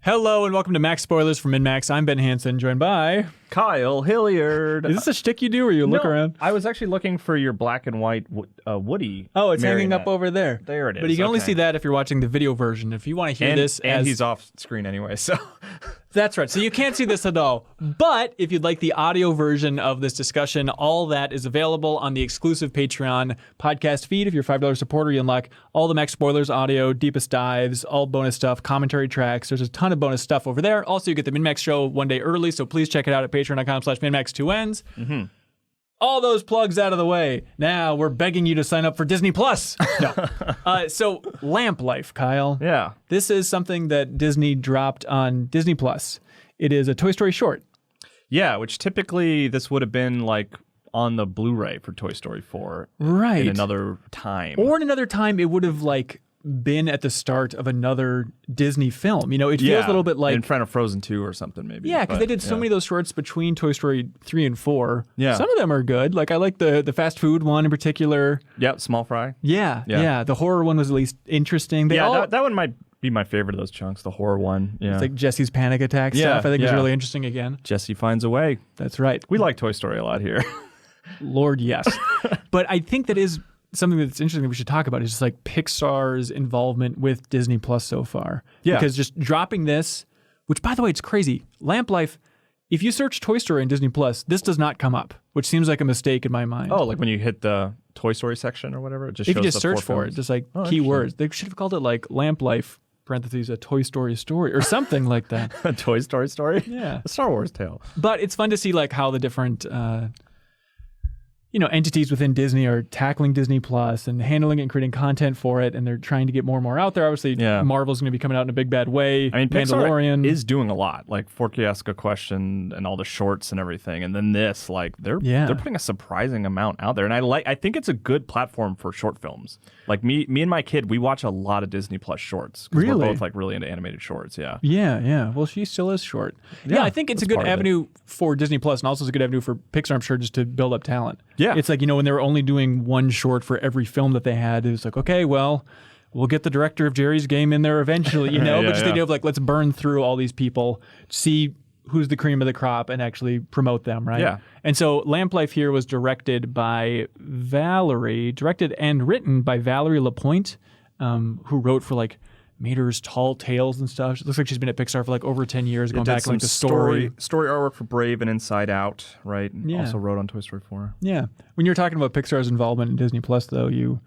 Hello and welcome to Max Spoilers from MinnMax. I'm Ben Hansen, joined by Kyle Hilliard. Is this a shtick you do or you look around? I was actually looking for your black and white Woody. Oh, it's hanging marionette. up over there. There it is. But you can only see that if you're watching the video version. If you want to hear this and he's off screen anyway, so. That's right. So you can't see this at all. But if you'd like the audio version of this discussion, all that is available on the exclusive Patreon podcast feed. If you're a $5 supporter, you unlock all the Max Spoilers audio, deepest dives, all bonus stuff, commentary tracks. There's a ton of bonus stuff over there. Also, you get the MinnMax show one day early, so please check it out at patreon.com/MinnMax2Ns. Mm-hmm. All those plugs out of the way. Now we're begging you to sign up for Disney Plus. No. So Lamp Life, Kyle. Yeah. This is something that Disney dropped on Disney Plus. It is a Toy Story short. Yeah, which typically this would have been like on the Blu-ray for Toy Story 4. Right. In another time. Or in another time, it would have like been at the start of another Disney film. You know, it feels a little bit like in front of Frozen 2 or something maybe. Yeah, because they did so many of those shorts between Toy Story 3 and 4. Yeah. Some of them are good. Like I like the fast food one in particular. Yep, Small Fry. Yeah. The horror one was at least interesting. That one might be my favorite of those chunks, the horror one. Yeah. It's like Jesse's panic attack stuff. I think is really interesting again. Jesse finds a way. That's right. We like Toy Story a lot here. Lord, yes. But I think that is something that's interesting that we should talk about is just like Pixar's involvement with Disney Plus so far. Yeah. Because just dropping this, which by the way, it's crazy. Lamp Life, if you search Toy Story in Disney Plus, this does not come up, which seems like a mistake in my mind. Oh, like when you hit the Toy Story section or whatever? It just if shows you just the search for it, just like interesting. keywords. They should have called it like Lamp Life, parentheses, a Toy Story story or something like that. A Toy Story story? Yeah. A Star Wars tale. But it's fun to see like how the different entities within Disney are tackling Disney Plus and handling it and creating content for it, and they're trying to get more and more out there. Obviously, Marvel's going to be coming out in a big bad way. I mean, Mandalorian Pixar is doing a lot, like Forky Ask a Question and all the shorts and everything, and then this, like they're putting a surprising amount out there, and I think it's a good platform for short films. Like me and my kid, we watch a lot of Disney Plus shorts because we're both like really into animated shorts. Yeah. Well, she still is short. Yeah, I think it's a good avenue for Disney Plus, and also it's a good avenue for Pixar, I'm sure, just to build up talent. Yeah. It's like, when they were only doing one short for every film that they had, it was like, okay, well, we'll get the director of Jerry's Game in there eventually, but just the idea of like, let's burn through all these people, see who's the cream of the crop and actually promote them, right? Yeah. And so Lamp Life here was directed and written by Valerie Lapointe, who wrote for like Mater's Tall Tales and stuff. It looks like she's been at Pixar for like over 10 years, going back to like the story artwork for Brave and Inside Out, right? Yeah. Also wrote on Toy Story 4. Yeah. When you were talking about Pixar's involvement in Disney Plus, though, you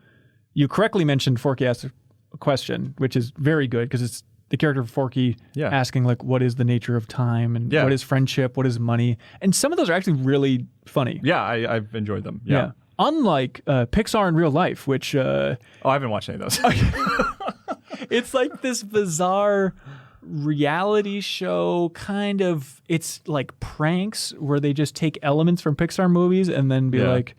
correctly mentioned Forky Asked a Question, which is very good because it's the character of Forky asking like, what is the nature of time and what is friendship, what is money? And some of those are actually really funny. Yeah, I've enjoyed them. Yeah. Unlike Pixar in real life, which... I haven't watched any of those. It's like this bizarre reality show kind of, it's like pranks where they just take elements from Pixar movies and then be like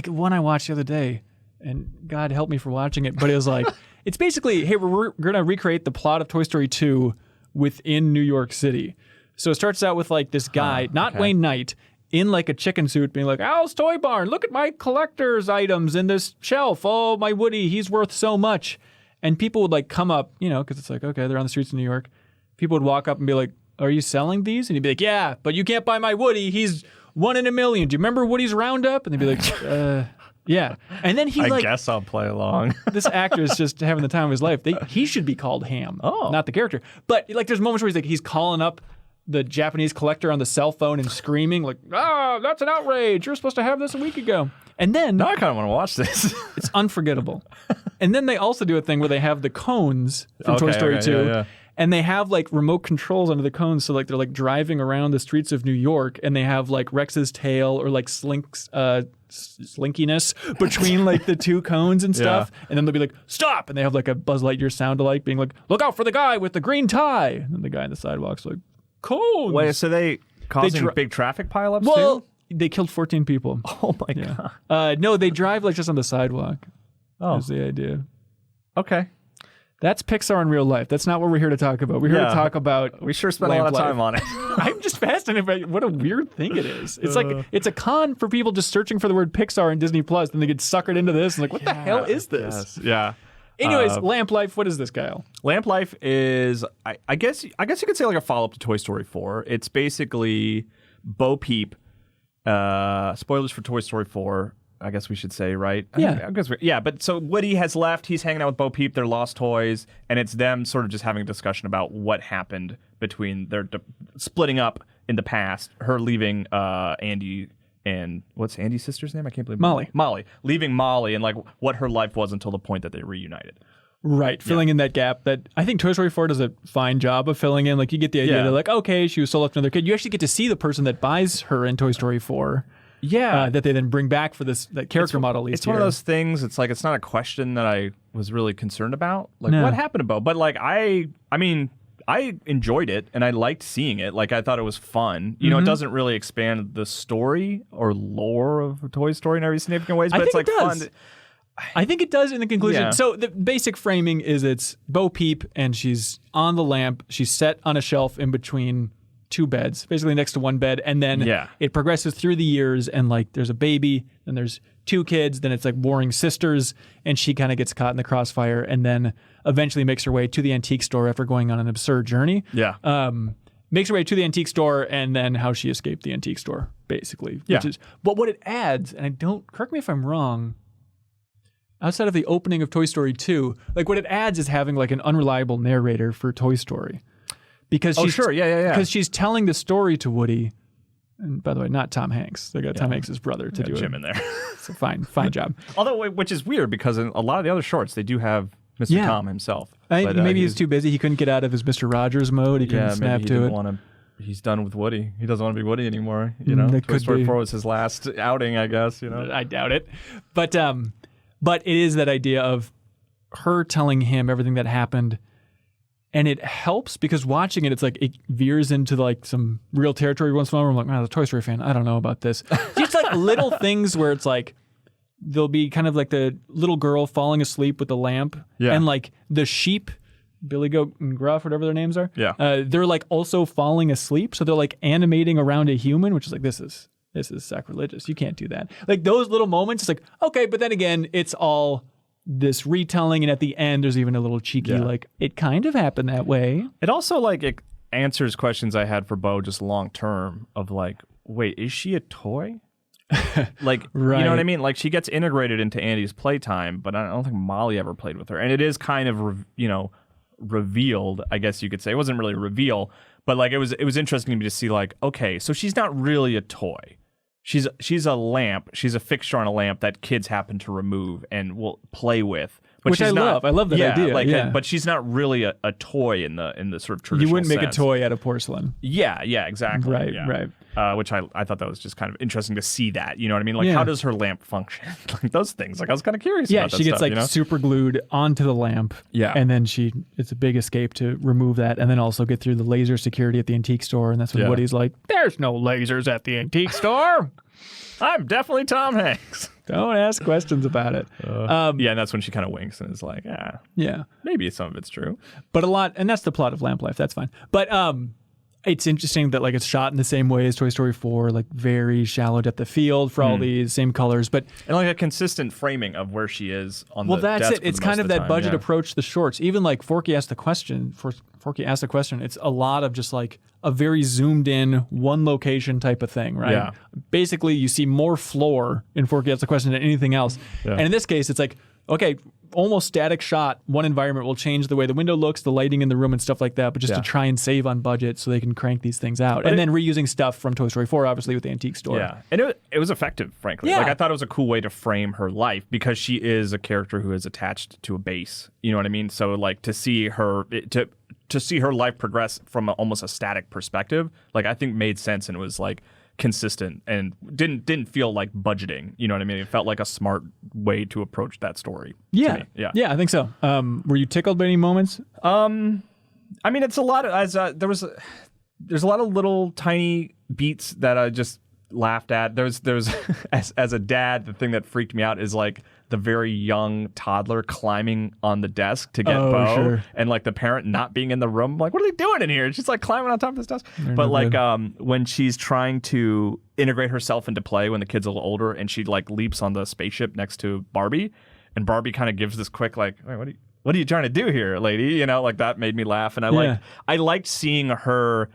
one I watched the other day, and God help me for watching it, but it was like, it's basically, hey, we're going to recreate the plot of Toy Story 2 within New York City. So it starts out with like this guy, Wayne Knight, in like a chicken suit being like, Al's Toy Barn, look at my collector's items in this shelf. Oh, my Woody, he's worth so much. And people would like come up, because it's like, okay, they're on the streets of New York. People would walk up and be like, are you selling these? And he'd be like, yeah, but you can't buy my Woody. He's 1 in a million. Do you remember Woody's Roundup? And they'd be like, yeah. And then I guess I'll play along. This actor is just having the time of his life. He should be called Ham, not the character. But like, there's moments where he's calling up the Japanese collector on the cell phone and screaming like, that's an outrage. You're supposed to have this a week ago. And then... Now I kind of want to watch this. It's unforgettable. And then they also do a thing where they have the cones from Toy Story 2. And they have like remote controls under the cones. So like they're like driving around the streets of New York and they have like Rex's tail or like slinkiness between like the two cones and stuff. And then they'll be like, stop. And they have like a Buzz Lightyear sound alike being like, look out for the guy with the green tie. And then the guy on the sidewalk's like, cones. Wait, so they causing big traffic pileups too? They killed 14 people. Oh my God. No, they drive like just on the sidewalk. Oh. That's the idea. Okay. That's Pixar in real life. That's not what we're here to talk about. We're here to talk about We sure spent a lot of time on it. I'm just fascinated by what a weird thing it is. It's like, it's a con for people just searching for the word Pixar in Disney Plus, then they get suckered into this and like, what the hell is this? Yeah. Anyways, Lamp Life, what is this, Kyle? Lamp Life is, I guess you could say like a follow-up to Toy Story 4. It's basically Bo Peep. Spoilers for Toy Story 4, I guess we should say, right? Yeah. But so Woody has left. He's hanging out with Bo Peep, their lost toys, and it's them sort of just having a discussion about what happened between their splitting up in the past, her leaving Andy and what's Andy's sister's name? I can't believe Molly. Leaving Molly and like what her life was until the point that they reunited. Right, filling in that gap that I think Toy Story 4 does a fine job of filling in. Like, you get the idea that, like, okay, she was sold off to another kid. You actually get to see the person that buys her in Toy Story 4. Yeah. That they then bring back for that character model. At least it's one of those things, it's like, it's not a question that I was really concerned about. Like, what happened to Bo? But, like, I mean, I enjoyed it, and I liked seeing it. Like, I thought it was fun. You know, it doesn't really expand the story or lore of Toy Story in every significant ways, but it's, like, fun. I think it does in the conclusion. Yeah. So the basic framing is it's Bo Peep, and she's on the lamp. She's set on a shelf in between two beds, basically next to one bed, and then it progresses through the years, and, like, there's a baby, then there's two kids, then it's like warring sisters, and she kind of gets caught in the crossfire, and then eventually makes her way to the antique store after going on an absurd journey. Makes her way to the antique store, and then how she escaped the antique store, basically. But what it adds, and correct me if I'm wrong, outside of the opening of Toy Story 2, like, what it adds is having, like, an unreliable narrator for Toy Story. Because because she's telling the story to Woody, and by the way, not Tom Hanks. They got Tom Hanks' brother to do Jim it. in there. It's a fine job. Although, which is weird because in a lot of the other shorts, they do have Mr. Tom himself. Maybe he's too busy. He couldn't get out of his Mr. Rogers mode. He couldn't snap to it. He's done with Woody. He doesn't want to be Woody anymore. You know, Toy Story 4 was his last outing, I guess. You know, I doubt it. But it is that idea of her telling him everything that happened. And it helps because watching it, it's like it veers into like some real territory once in a while. I'm like, man, I'm a Toy Story fan. I don't know about this. Just like little things where it's like there'll be kind of like the little girl falling asleep with the lamp, and like the sheep, Billy Goat and Gruff, whatever their names are. They're like also falling asleep, so they're like animating around a human, which is like this is sacrilegious. You can't do that. Like those little moments, it's like okay, but then again, it's all this retelling, and at the end there's even a little cheeky like it kind of happened that way. It also like it answers questions I had for Bo just long term of like, wait, is she a toy? Like, you know what I mean? Like, she gets integrated into Andy's playtime, but I don't think Molly ever played with her, and it is kind of revealed, I guess you could say. It wasn't really a reveal, but like it was interesting to me to see like, okay, so she's not really a toy. She's a lamp. She's a fixture on a lamp that kids happen to remove and will play with. But which I love. I love that idea. But she's not really a toy in the sort of traditional You wouldn't make sense. a toy out of porcelain. Yeah, exactly. Right. Which I thought that was just kind of interesting to see that. You know what I mean? Like, how does her lamp function? Like, those things. Like, I was kind of curious about that she gets stuff, like super glued onto the lamp. Yeah. And then it's a big escape to remove that, and then also get through the laser security at the antique store. And that's when Woody's like, there's no lasers at the antique store. I'm definitely Tom Hanks. Don't ask questions about it. And that's when she kind of winks and is like, maybe some of it's true. But a lot, and that's the plot of Lamp Life. That's fine. But it's interesting that like it's shot in the same way as Toy Story 4, like very shallow depth of field for all these same colors, but and like a consistent framing of where she is on the desk. Well, that's it. It's kind of that budget yeah. approach to the shorts. Even like Forky asked the question. It's a lot of just like a very zoomed in one location type of thing, right? Yeah. Basically, you see more floor in Forky asked the question than anything else. Yeah. And in this case, it's like, okay, almost static shot, one environment will change the way the window looks, the lighting in the room and stuff like that, but just to try and save on budget so they can crank these things out. But then reusing stuff from Toy Story 4, obviously, with the antique store. Yeah, and it was effective, frankly. Yeah. Like, I thought it was a cool way to frame her life because she is a character who is attached to a base. You know what I mean? So, like, to see her life progress from almost a static perspective, like, I think made sense, and it was, like, consistent and didn't feel like budgeting. You know what I mean? It felt like a smart way to approach that story. Yeah. I think so. Were you tickled by any moments? I mean, it's a lot of there's a lot of little tiny beats that I just laughed at. There's as a dad, the thing that freaked me out is like the very young toddler climbing on the desk to get Bo, and like the parent not being in the room. I'm like, what are they doing in here? She's like climbing on top of this desk. But like when she's trying to integrate herself into play when the kid's a little older, and she like leaps on the spaceship next to Barbie, and Barbie kind of gives this quick like, wait, what are you trying to do here, lady? You know, like that made me laugh. And I liked seeing her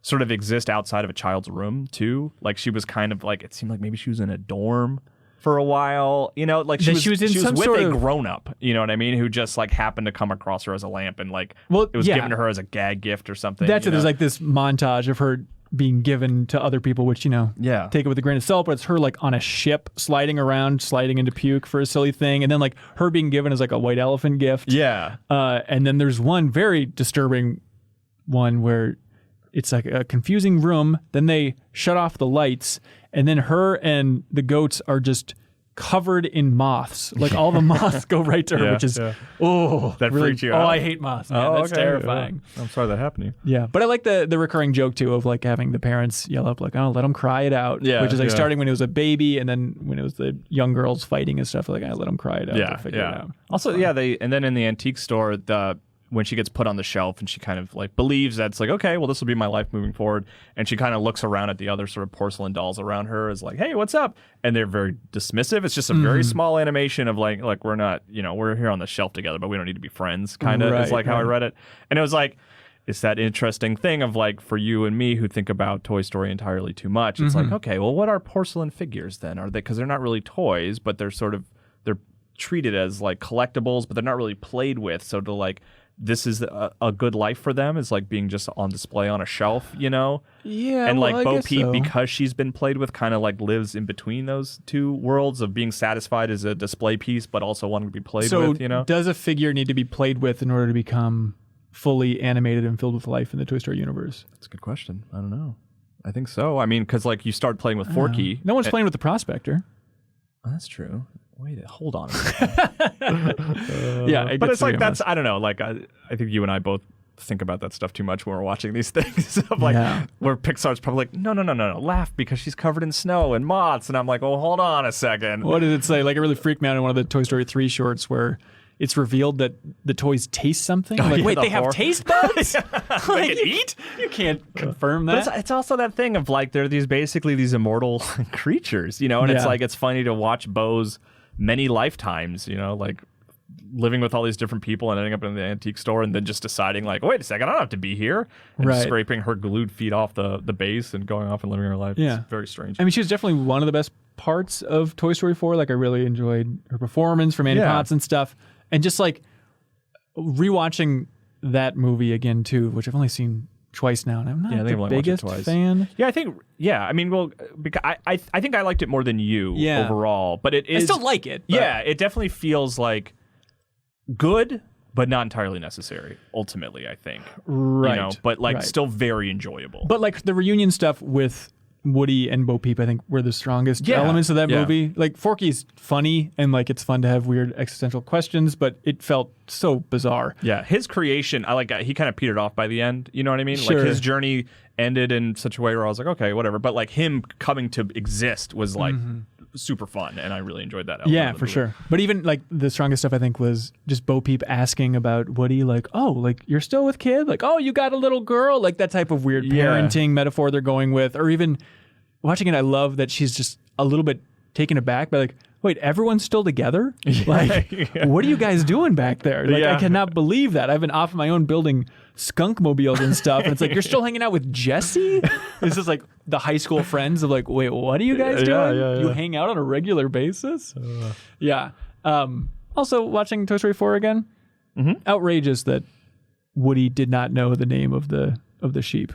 sort of exist outside of a child's room too. Like she was kind of like, it seemed like maybe she was in a dorm for a while, you know, like she was with a grown up, you know what I mean, who just like happened to come across her as a lamp and like it was given to her as a gag gift or something. That's it. There's like this montage of her being given to other people, which, you know, take it with a grain of salt, but it's her like on a ship sliding around, sliding into puke for a silly thing. And then like her being given as like a white elephant gift. Yeah. And then there's one very disturbing one where it's like a confusing room. Then they shut off the lights, and then her and the goats are just covered in moths. Like all the moths go right to her, which is that really freaks you out. Oh, I hate moths, man. That's terrifying. Yeah. I'm sorry that happened to you. Yeah, but I like the recurring joke too of like having the parents yell up like, "Oh, let them cry it out." Yeah, which is like starting when it was a baby, and then when it was the young girls fighting and stuff, like, "I let them cry it out." Yeah, figure it out. Also, and then in the antique store, when she gets put on the shelf and she kind of like believes that it's like, okay, well, this will be my life moving forward. And she kind of looks around at the other sort of porcelain dolls around her as like, hey, what's up? And they're very dismissive. It's just a very small animation of like we're not, you know, we're here on the shelf together, but we don't need to be friends kind of is like how I read it. And it was like, it's that interesting thing of like, for you and me who think about Toy Story entirely too much, it's like, okay, well, what are porcelain figures then? Are they, because they're not really toys, but they're treated as like collectibles, but they're not really played with. So to like, this is a good life for them is like being just on display on a shelf, you know? Yeah. And like Bo Peep, because she's been played with, kind of like lives in between those two worlds of being satisfied as a display piece, but also wanting to be played with, you know? Does a figure need to be played with in order to become fully animated and filled with life in the Toy Story universe? That's a good question. I don't know. I think so. I mean, because like you start playing with Forky. No one's playing with the Prospector. Oh, that's true. Wait, hold on a second. Yeah, but it's like that's, I don't know, like I think you and I both think about that stuff too much when we're watching these things of like where Pixar's probably like, no, laugh because she's covered in snow and moths. And I'm like, oh, hold on a second. What did it say? Like it really freaked me out in one of the Toy Story 3 shorts where it's revealed that the toys taste something. Like, wait, they have taste buds? They can eat? You can't confirm that. But it's also that thing of like, they're basically these immortal creatures, you know? And it's like, it's funny to watch Bo's many lifetimes, you know, like living with all these different people and ending up in the antique store and then just deciding like, wait a second, I don't have to be here. And scraping her glued feet off the base and going off and living her life. Yeah. It's very strange. I mean, she was definitely one of the best parts of Toy Story 4. Like I really enjoyed her performance from Annie Potts and stuff. And just like rewatching that movie again too, which I've only seen twice now, and I'm not the biggest fan. Yeah, I think. Yeah, I mean, well, because I think I liked it more than you overall, but it is. I still like it. Yeah, it definitely feels like good, but not entirely necessary. Ultimately, I think. Right. You know, but like still very enjoyable. But like the reunion stuff with Woody and Bo Peep, I think, were the strongest elements of that movie. Like Forky's funny and like it's fun to have weird existential questions, but it felt so bizarre. Yeah, his creation, I like. He kind of petered off by the end. You know what I mean? Sure. Like his journey ended in such a way where I was like, okay, whatever. But like him coming to exist was like super fun, and I really enjoyed that. Yeah, for sure. But even like the strongest stuff, I think, was just Bo Peep asking about Woody, like, oh, like you're still with kid, like, oh, you got a little girl, like that type of weird parenting metaphor they're going with, or even watching it, I love that she's just a little bit taken aback by like, wait, everyone's still together? Like, what are you guys doing back there? Like, I cannot believe that. I've been off my own building skunk mobiles and stuff. And it's like, you're still hanging out with Jesse? This is like the high school friends of like, wait, what are you guys doing? You hang out on a regular basis? Also, watching Toy Story 4 again, outrageous that Woody did not know the name of the sheep.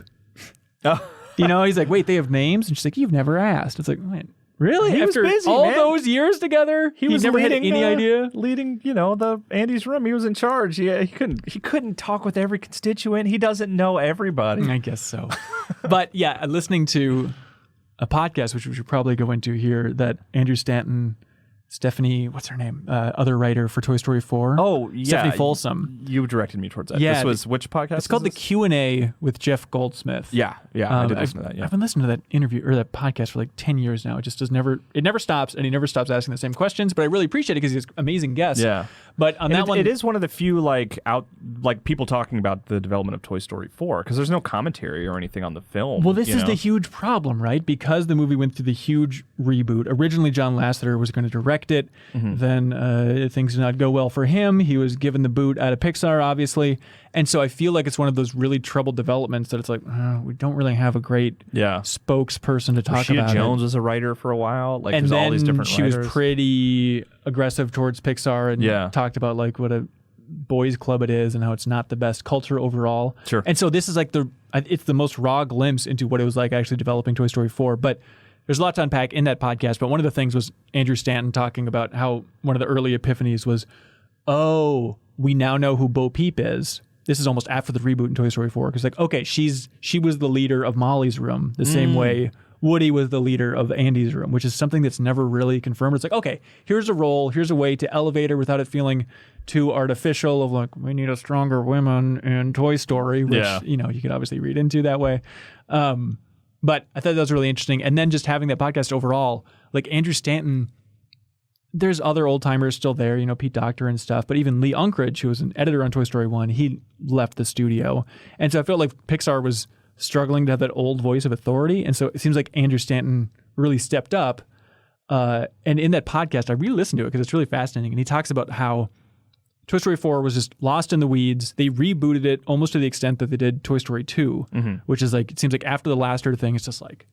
You know, he's like, wait, they have names? And she's like, you've never asked. It's like, wait, really? He After was busy, all man. those years together, he never had any idea. Leading, you know, the Andy's room. He was in charge. Yeah, he couldn't talk with every constituent. He doesn't know everybody. I guess so. But yeah, listening to a podcast, which we should probably go into here, that Andrew Stanton, Stephanie, what's her name? Other writer for Toy Story 4. Oh, yeah. Stephanie Folsom. You directed me towards that. Yeah, this was which podcast? It's called The Q&A with Jeff Goldsmith. Yeah, I did listen to that. Yeah. I've been listening to that interview or that podcast for like 10 years now. It just it never stops, and he never stops asking the same questions. But I really appreciate it because he's amazing guests. Yeah. But on that one, it is one of the few like people talking about the development of Toy Story 4 because there's no commentary or anything on the film. Well, this is the huge problem, right? Because the movie went through the huge reboot. Originally, John Lasseter was going to direct direct it, then things did not go well for him. He was given the boot out of Pixar, obviously. And so I feel like it's one of those really troubled developments that it's like, we don't really have a great spokesperson to talk about. Rashida Jones was a writer for a while. Like, and there's then all these different she writers. was pretty aggressive towards Pixar and talked about like what a boys club it is and how it's not the best culture overall. Sure. And so this is like it's the most raw glimpse into what it was like actually developing Toy Story 4. But there's a lot to unpack in that podcast. But one of the things was Andrew Stanton talking about how one of the early epiphanies was, we now know who Bo Peep is. This is almost after the reboot in Toy Story 4. Because like, okay, she was the leader of Molly's room the same way Woody was the leader of Andy's room, which is something that's never really confirmed. It's like, okay, here's a role, here's a way to elevate her without it feeling too artificial of like, we need a stronger woman in Toy Story, which, you could obviously read into that way. But I thought that was really interesting. And then just having that podcast overall, like Andrew Stanton, there's other old timers still there, Pete Docter and stuff, but even Lee Unkrich, who was an editor on Toy Story 1, he left the studio. And so I felt like Pixar was struggling to have that old voice of authority. And so it seems like Andrew Stanton really stepped up. And in that podcast, I re-listened to it because it's really fascinating. And he talks about how Toy Story 4 was just lost in the weeds. They rebooted it almost to the extent that they did Toy Story 2, which is like, it seems like after the last thing, it's just like,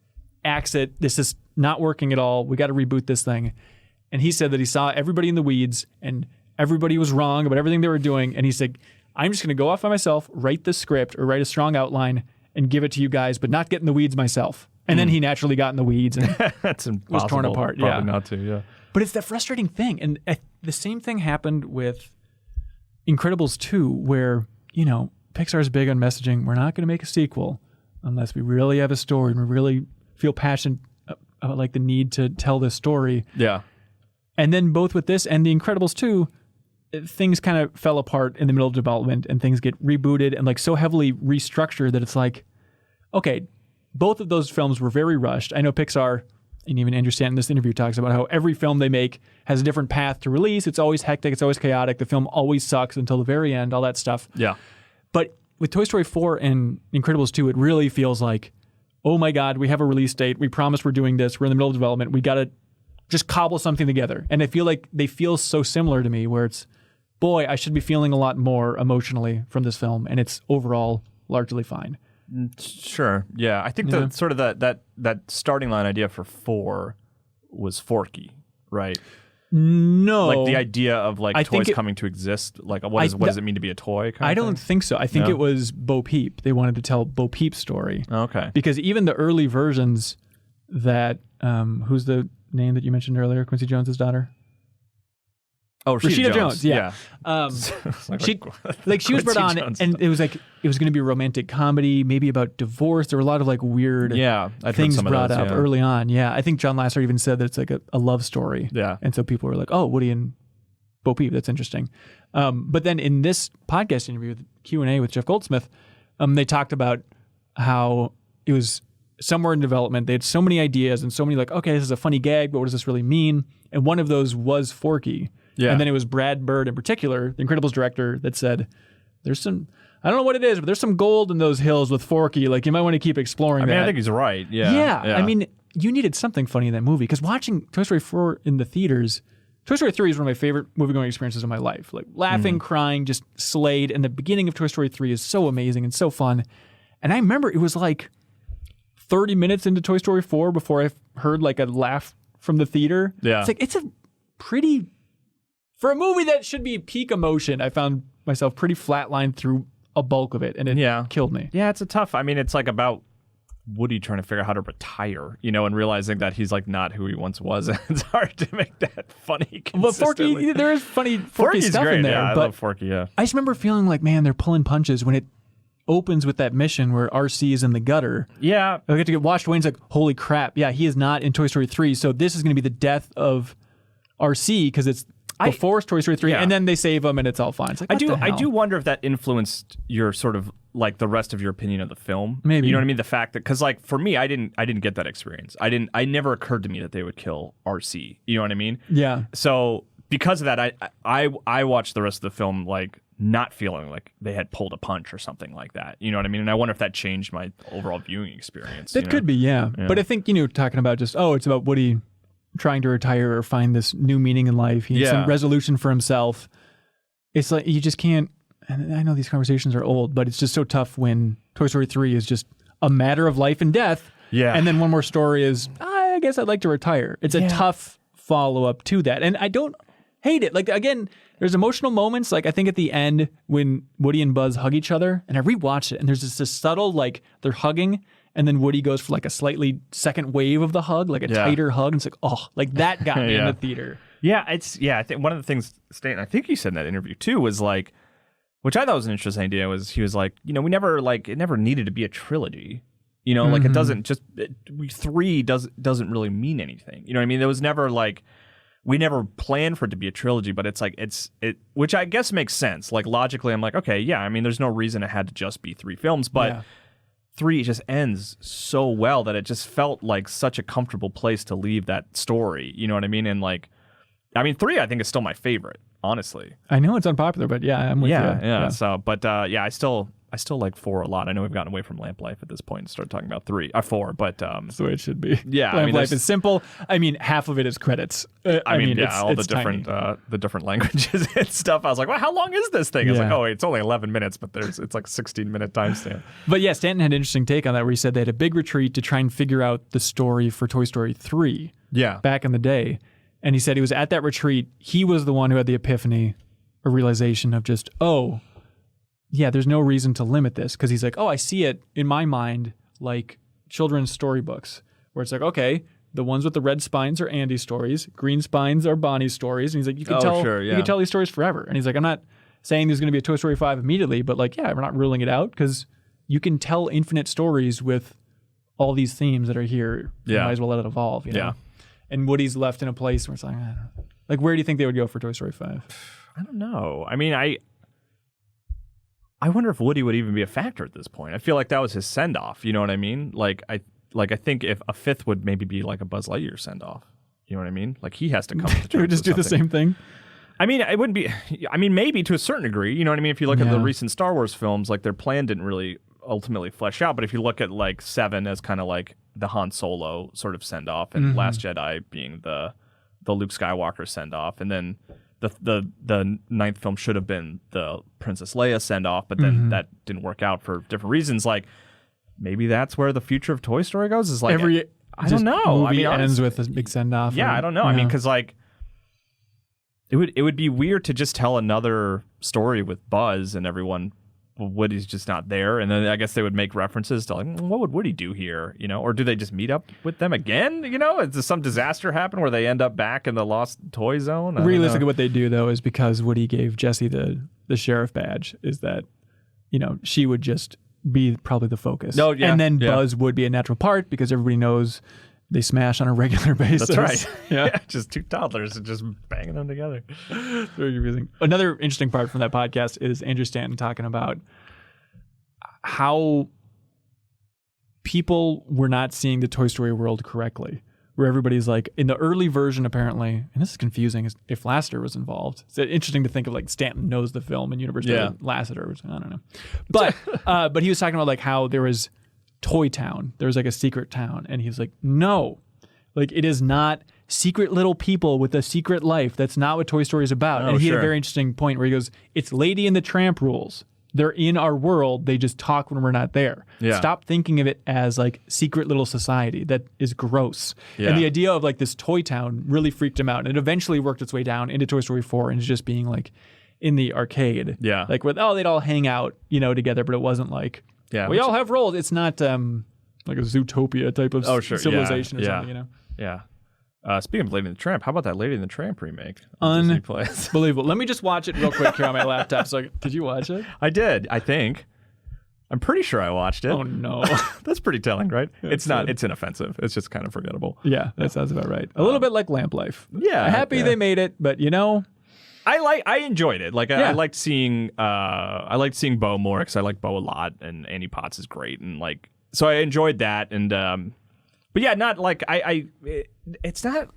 axe it. This is not working at all. We got to reboot this thing. And he said that he saw everybody in the weeds and everybody was wrong about everything they were doing. And he said, I'm just going to go off by myself, write the script or write a strong outline and give it to you guys, but not get in the weeds myself. And then he naturally got in the weeds and That's was torn apart. Probably not to, But it's that frustrating thing. And the same thing happened with Incredibles 2, where, Pixar's big on messaging. We're not going to make a sequel unless we really have a story and we really feel passionate about like the need to tell this story. Yeah. And then both with this and The Incredibles 2, things kind of fell apart in the middle of development and things get rebooted and like so heavily restructured that it's like, okay, both of those films were very rushed. I know Pixar, and even Andrew Stanton in this interview talks about how every film they make has a different path to release. It's always hectic. It's always chaotic. The film always sucks until the very end, all that stuff. Yeah. But with Toy Story 4 and Incredibles 2, it really feels like, oh my God, we have a release date. We promise we're doing this. We're in the middle of development. We got to just cobble something together. And I feel like they feel so similar to me where it's, boy, I should be feeling a lot more emotionally from this film. And it's overall largely fine. Sure. Yeah. I think that sort of that starting line idea for 4 was Forky, right? No. Like the idea of like toys coming to exist. Like what does it mean to be a toy? I don't think so. I think it was Bo Peep. They wanted to tell Bo Peep's story. Okay. Because even the early versions that, who's the name that you mentioned earlier? Quincy Jones's daughter? Oh, Rashida Jones. Yeah. She was brought on, and it was like it was going to be a romantic comedy, maybe about divorce. There were a lot of like weird things brought up early on. Yeah, I think John Lasseter even said that it's like a love story. Yeah, and so people were like, "Oh, Woody and Bo Peep, that's interesting." But then in this podcast interview, Q&A with Jeff Goldsmith, they talked about how it was somewhere in development. They had so many ideas and so many like, okay, this is a funny gag, but what does this really mean? And one of those was Forky. Yeah. And then it was Brad Bird in particular, the Incredibles director, that said, there's some, I don't know what it is, but there's some gold in those hills with Forky. Like, you might want to keep exploring that. I think he's right. Yeah. Yeah. I mean, you needed something funny in that movie, because watching Toy Story 4 in the theaters, Toy Story 3 is one of my favorite movie-going experiences of my life. Like, laughing, crying, just slayed. And the beginning of Toy Story 3 is so amazing and so fun. And I remember it was like 30 minutes into Toy Story 4 before I heard like a laugh from the theater. Yeah. It's like, it's a pretty... For a movie that should be peak emotion, I found myself pretty flatlined through a bulk of it, and it killed me. Yeah, it's a tough... I mean, it's like about Woody trying to figure out how to retire, and realizing that he's like not who he once was. It's hard to make that funny consistently. Well, Forky, there is funny Forky stuff great. in there. Yeah, I love Forky, yeah. I just remember feeling like, man, they're pulling punches when it opens with that mission where RC is in the gutter. Yeah. I get to get washed away, and it's like, holy crap, yeah, he is not in Toy Story 3, so this is going to be the death of RC, because it's before Toy Story 3, and then they save him, and it's all fine. It's like, I do wonder if that influenced your sort of like the rest of your opinion of the film. Maybe, you know what I mean? The fact that, because like for me, I didn't get that experience. I never occurred to me that they would kill RC. You know what I mean? Yeah. So because of that, I watched the rest of the film like not feeling like they had pulled a punch or something like that. You know what I mean? And I wonder if that changed my overall viewing experience. It could be, yeah. But I think, talking about just, it's about Woody trying to retire or find this new meaning in life. He needs some resolution for himself. It's like you just can't. And I know these conversations are old, but it's just so tough when Toy Story 3 is just a matter of life and death. Yeah. And then one more story is, I guess I'd like to retire. It's a tough follow-up to that. And I don't hate it. Like, again, there's emotional moments. Like, I think at the end when Woody and Buzz hug each other, and I rewatched it, and there's this subtle, like, they're hugging, and then Woody goes for, like, a slightly second wave of the hug, like a tighter hug. And it's like, oh, like, that got me in the theater. Yeah, I think one of the things, Stan, I think he said in that interview, too, was, like, which I thought was an interesting idea, was he was like, you know, we never, like, it never needed to be a trilogy. You know, like, it doesn't just, 3 doesn't really mean anything. You know what I mean? There was never, like, we never planned for it to be a trilogy, but it's like, which I guess makes sense. Like, logically, I'm like, okay, yeah, I mean, there's no reason it had to just be 3 films, but 3 just ends so well that it just felt like such a comfortable place to leave that story. You know what I mean? And, like, I mean, 3, I think, is still my favorite, honestly. I know it's unpopular, but yeah, I'm with you. Yeah. So, but I still like 4 a lot. I know we've gotten away from Lamp Life at this point and started talking about 4, but that's the way it should be. Yeah, Lamp Life is simple. I mean, half of it is credits. I mean, it's, all it's the different languages and stuff. I was like, well, how long is this thing? It's like, oh, it's only 11 minutes, but it's like 16-minute timestamp. But yeah, Stanton had an interesting take on that where he said they had a big retreat to try and figure out the story for Toy Story 3. Yeah, back in the day. And he said he was at that retreat. He was the one who had the epiphany, a realization of just, oh, yeah, there's no reason to limit this. Because he's like, oh, I see it in my mind like children's storybooks, where it's like, okay, the ones with the red spines are Andy's stories, green spines are Bonnie's stories. And he's like, you can tell these stories forever. And he's like, I'm not saying there's going to be a Toy Story 5 immediately, but like, yeah, we're not ruling it out because you can tell infinite stories with all these themes that are here. You might as well let it evolve, you know? Yeah. And Woody's left in a place where it's like, I don't know. Like, where do you think they would go for Toy Story 5? I don't know. I mean, I wonder if Woody would even be a factor at this point. I feel like that was his send-off. You know what I mean? Like, I think if a 5th would maybe be like a Buzz Lightyear send-off. You know what I mean? Like, he has to come to terms with just do the same thing? I mean, it wouldn't be... I mean, maybe to a certain degree. You know what I mean? If you look at the recent Star Wars films, like, their plan didn't really ultimately flesh out. But if you look at, like, 7 as kind of like the Han Solo sort of send-off, and Last Jedi being the Luke Skywalker send-off, and then the 9th film should have been the Princess Leia send-off, but then that didn't work out for different reasons. Like, maybe that's where the future of Toy Story goes. Is like, I don't know. Movie ends with a big send-off. Yeah, I don't know. I mean, because like, it would be weird to just tell another story with Buzz and everyone. Woody's just not there, and then I guess they would make references to like, what would Woody do here, you know, or do they just meet up with them again, you know? Does some disaster happen where they end up back in the lost toy zone? Realistically, what they do though is because Woody gave Jessie the sheriff badge, is that, you know, she would just be probably the focus. Oh, yeah, and then Buzz would be a natural part because everybody knows they smash on a regular basis. That's right. Yeah. Just 2 toddlers and just banging them together. Very confusing. Another interesting part from that podcast is Andrew Stanton talking about how people were not seeing the Toy Story world correctly. Where everybody's like, in the early version, apparently, and this is confusing, if Lasseter was involved. It's interesting to think of like Stanton knows the film and Universe Lasseter, which I don't know. But he was talking about like how there was Toy Town. There was like a secret town. And he was like, no, like it is not secret little people with a secret life. That's not what Toy Story is about. And he had a very interesting point where he goes, it's Lady and the Tramp rules. They're in our world. They just talk when we're not there. Yeah. Stop thinking of it as like secret little society. That is gross. Yeah. And the idea of like this Toy Town really freaked him out. And it eventually worked its way down into Toy Story 4 and just being like in the arcade. Yeah. Like with, they'd all hang out, you know, together, but it wasn't like, we all have roles. It's not like a Zootopia type of civilization or something, you know? Yeah. Speaking of Lady and the Tramp, how about that Lady and the Tramp remake? Unbelievable. Let me just watch it real quick here on my laptop. So, did you watch it? I did, I think. I'm pretty sure I watched it. Oh, no. That's pretty telling, right? It's not. It's inoffensive. It's just kind of forgettable. Yeah, that sounds about right. A little bit like Lamp Life. Yeah. I'm happy they made it, but, you know... I enjoyed it. Like I liked seeing Bo more because I like Bo a lot, and Annie Potts is great, and like so I enjoyed that. And but yeah, not like it's not.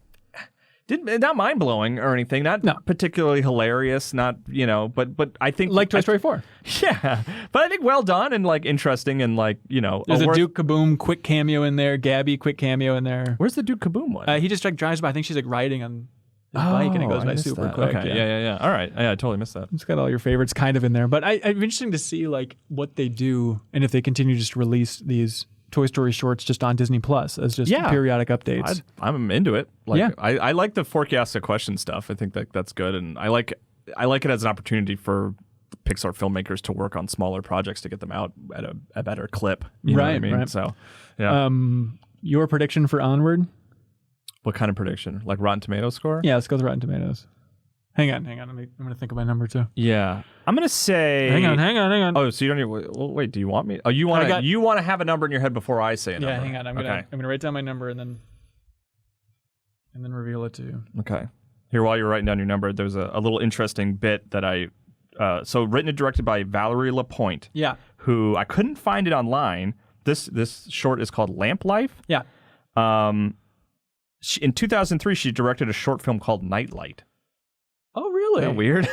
Not mind blowing or anything, not particularly hilarious, not but I think like Toy Story 4. Yeah, but I think well done and like interesting and like There's a Duke Kaboom quick cameo in there, Gabby quick cameo in there. Where's the Duke Kaboom one? He just like drives by. I think she's like riding on his bike and it goes by super quick. Okay, yeah. All right, I totally missed that. It's got all your favorites kind of in there, but I'm interesting to see like what they do and if they continue just to release these Toy Story shorts just on Disney Plus as just periodic updates. I'm into it. Like, I like the Forky Asks a Question stuff. I think that's good, and I like it as an opportunity for Pixar filmmakers to work on smaller projects to get them out at a better clip. You know what I mean? Right. So, yeah. Your prediction for Onward? What kind of prediction? Like Rotten Tomatoes score? Yeah, let's go with Rotten Tomatoes. Hang on. I'm going to think of my number too. Yeah. I'm going to say... Hang on. Oh, so you don't even... Wait, do you want me... Oh, you want to have a number in your head before I say a number? Yeah, hang on. I'm going to write down my number and then reveal it to you. Okay. Here, while you're writing down your number, there's a little interesting bit that I... so written and directed by Valerie Lapointe. Yeah. Who I couldn't find it online. This short is called Lamp Life. Yeah. In 2003, she directed a short film called Nightlight. Oh, really? Isn't that weird?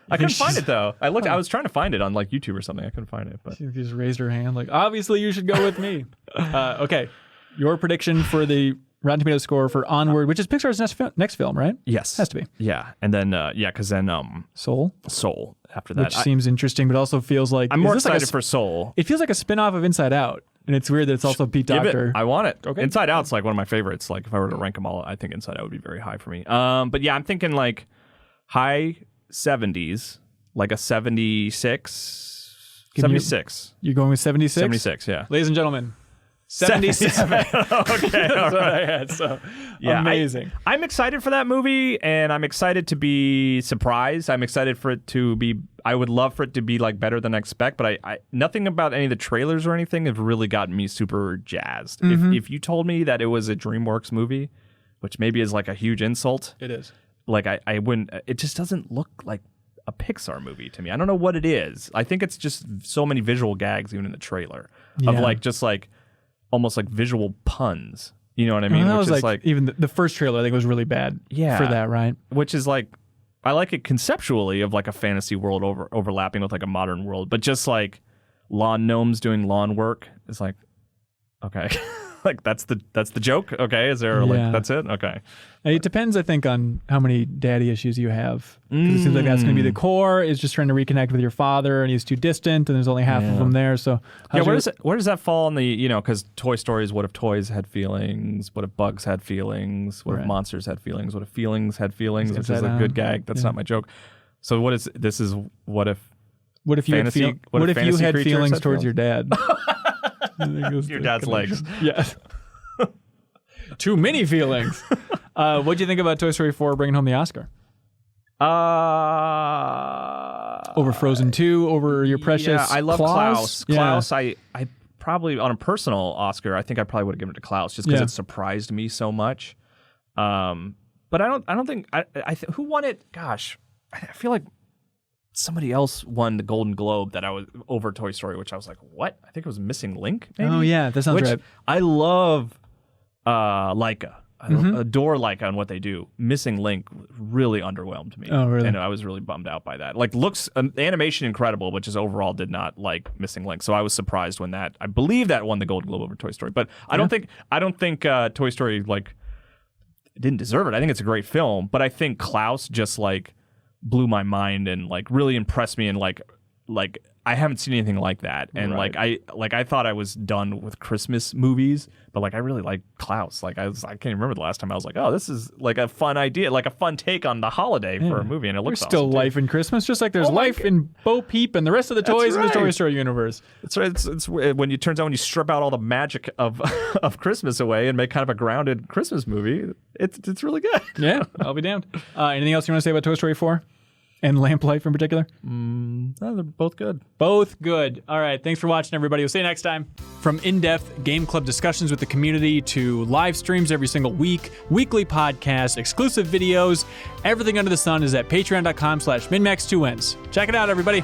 I couldn't find it though. I was trying to find it on like YouTube or something. I couldn't find it. But she just raised her hand like, obviously you should go with me. Okay, your prediction for the Rotten Tomatoes score for Onward, which is Pixar's next film, right? Yes, has to be. Yeah, and then because then Soul after that, which seems interesting, but also feels like I'm more excited for Soul. It feels like a spin-off of Inside Out. And it's weird that it's also Pete Docter. I want it. Okay. Inside Out's like one of my favorites. Like if I were to rank them all, I think Inside Out would be very high for me. But yeah, I'm thinking like high 70s, like a 76. 76. You're going with 76? 76, yeah. Ladies and gentlemen, 77. Okay. That's what I had. So yeah, amazing. I'm excited for that movie, and I'm excited to be surprised. I'm excited for it to be. I would love for it to be like better than I expect, but I nothing about any of the trailers or anything have really gotten me super jazzed. Mm-hmm. If you told me that it was a DreamWorks movie, which maybe is like a huge insult, it is. Like I wouldn't. It just doesn't look like a Pixar movie to me. I don't know what it is. I think it's just so many visual gags even in the trailer of like just like almost like visual puns. You know what I mean? Which is like even the first trailer I think was really bad for that, right? Which is like I like it conceptually of like a fantasy world overlapping with like a modern world, but just like lawn gnomes doing lawn work is like okay. Like that's the joke. Okay, is there like that's it? Okay. It depends, I think, on how many daddy issues you have. Because it seems like that's going to be the core. Is just trying to reconnect with your father, and he's too distant, and there's only half of him there. So where does that fall in the because Toy Story is what if toys had feelings? What if bugs had feelings? What if monsters had feelings? What if feelings had feelings? Which is a good gag. That's not my joke. So what is this? Is what if you had feelings towards your dad? Your dad's legs. Yeah. Too many feelings. What do you think about Toy Story 4 bringing home the Oscar? Over Frozen 2, over your precious I love Klaus. Klaus, I probably, on a personal Oscar, I think I probably would have given it to Klaus just because it surprised me so much. But I don't think, who won it? Gosh, I feel like somebody else won the Golden Globe that I was over Toy Story, which I was like, what? I think it was Missing Link, maybe? Oh, yeah, that sounds right. I love Laika. I adore Laika and what they do. Missing Link really underwhelmed me. Oh, really? And I was really bummed out by that. Like, looks, animation incredible, but just overall did not like Missing Link. So I was surprised when I believe that won the Golden Globe over Toy Story. But I don't think Toy Story, like, didn't deserve it. I think it's a great film, but I think Klaus just, like, blew my mind and like really impressed me and like I haven't seen anything like that and I thought I was done with Christmas movies, but like I really like Klaus. Like I can't remember the last time I was like, oh, this is like a fun idea, like a fun take on the holiday for a movie, and it looks there's still awesome life in Christmas, just like there's life in Bo Peep and the rest of the toys in the Toy Story universe. It's when it turns out when you strip out all the magic of Christmas away and make kind of a grounded Christmas movie, it's really good. Yeah, I'll be damned. Anything else you want to say about Toy Story 4? And Lamp Life in particular? No, they're both good. Both good. All right. Thanks for watching, everybody. We'll see you next time. From in-depth game club discussions with the community to live streams every single week, weekly podcasts, exclusive videos, everything under the sun is at patreon.com/MinnMax2Ns. Check it out, everybody.